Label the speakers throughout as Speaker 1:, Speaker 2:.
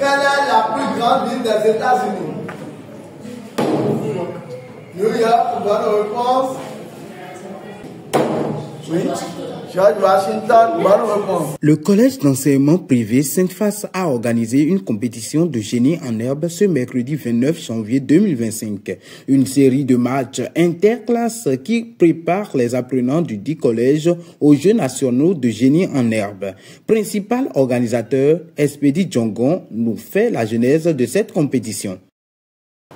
Speaker 1: Quelle est la plus grande ville des États-Unis? New York, bonne réponse. Oui. George Washington, bonne réponse.
Speaker 2: Le collège d'enseignement privé Sainte-Face a organisé une compétition de génie en herbe ce mercredi 29 janvier 2025. Une série de matchs interclasses qui prépare les apprenants du dit collège aux Jeux nationaux de génie en herbe. Principal organisateur, Espédie Djongon, nous fait la genèse de cette compétition.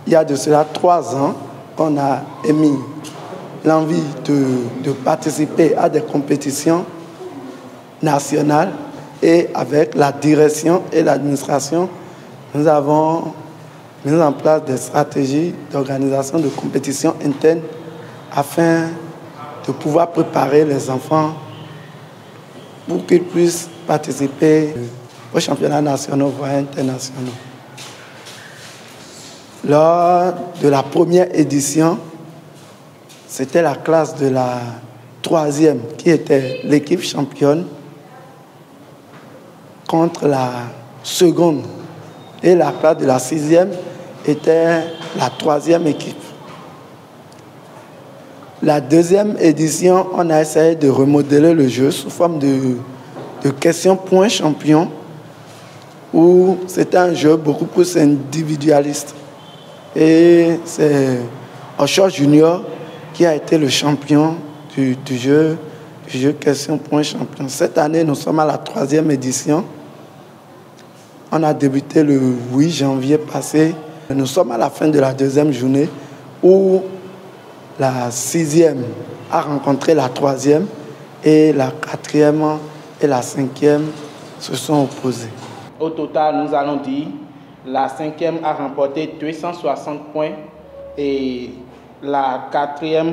Speaker 3: Il y a de cela 3 ans, on a émis l'envie de participer à des compétitions nationales et avec la direction et l'administration, nous avons mis en place des stratégies d'organisation de compétitions internes afin de pouvoir préparer les enfants pour qu'ils puissent participer aux championnats nationaux voire internationaux. Lors de la première édition, c'était la classe de la 3e qui était l'équipe championne contre la seconde. Et la classe de la 6e était la 3e équipe. La 2e édition, on a essayé de remodeler le jeu sous forme de questions points champions où c'était un jeu beaucoup plus individualiste. Et c'est Osho Junior qui a été le champion du jeu question point champion. Cette année, nous sommes à la 3e édition. On a débuté le 8 janvier passé. Nous sommes à la fin de la 2e journée où la 6e a rencontré la 3e et la 4e et la 5e se sont opposées.
Speaker 4: Au total, nous allons dire la 5e a remporté 260 points et la 4e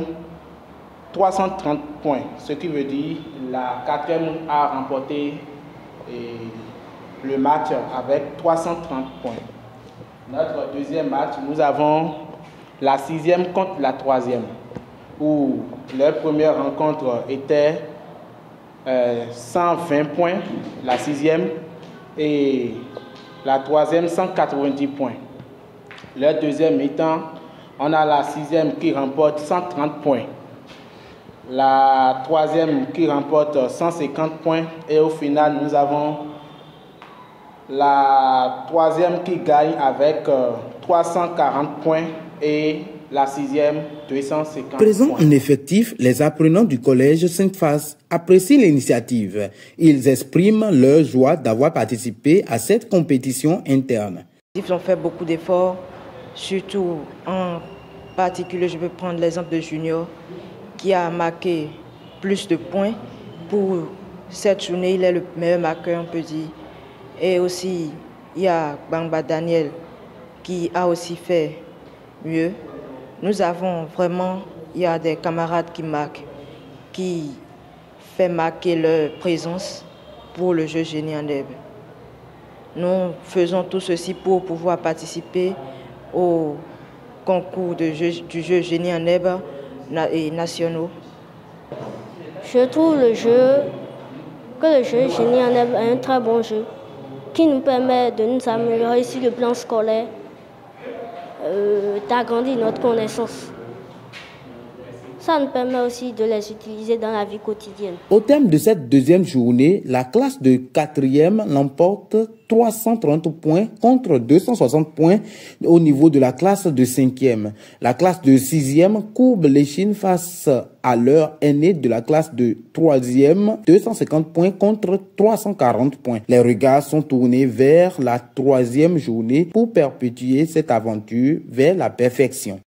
Speaker 4: 330 points, ce qui veut dire la 4e a remporté le match avec 330 points. Notre deuxième match, nous avons la 6e contre la 3e, où leur première rencontre était 120 points, la 6e, et la 3e 190 points. Leur deuxième mi-temps, on a la 6e qui remporte 130 points, la 3e qui remporte 150 points et au final nous avons la 3e qui gagne avec 340 points et la 6e 250
Speaker 2: Présents
Speaker 4: points.
Speaker 2: en effectif, les apprenants du collège Sainte-Face apprécient l'initiative. Ils expriment leur joie d'avoir participé à cette compétition interne.
Speaker 5: Ils ont fait beaucoup d'efforts. Surtout, en particulier, je peux prendre l'exemple de Junior, qui a marqué plus de points. Pour cette journée, il est le meilleur marqueur, on peut dire. Et aussi, il y a Bamba Daniel, qui a aussi fait mieux. Nous avons vraiment, il y a des camarades qui marquent, qui font marquer leur présence pour le jeu génie en herbe. Nous faisons tout ceci pour pouvoir participer au concours du jeu génie en herbe et nationaux.
Speaker 6: Je trouve que le jeu génie en herbe est un très bon jeu qui nous permet de nous améliorer sur le plan scolaire, d'agrandir notre connaissance. Ça nous permet aussi de les utiliser dans la vie quotidienne.
Speaker 2: Au terme de cette deuxième journée, la classe de 4e l'emporte 330 points contre 260 points au niveau de la classe de 5e. La classe de 6e courbe l'échine face à leur aîné de la classe de 3e, 250 points contre 340 points. Les regards sont tournés vers la 3e journée pour perpétuer cette aventure vers la perfection.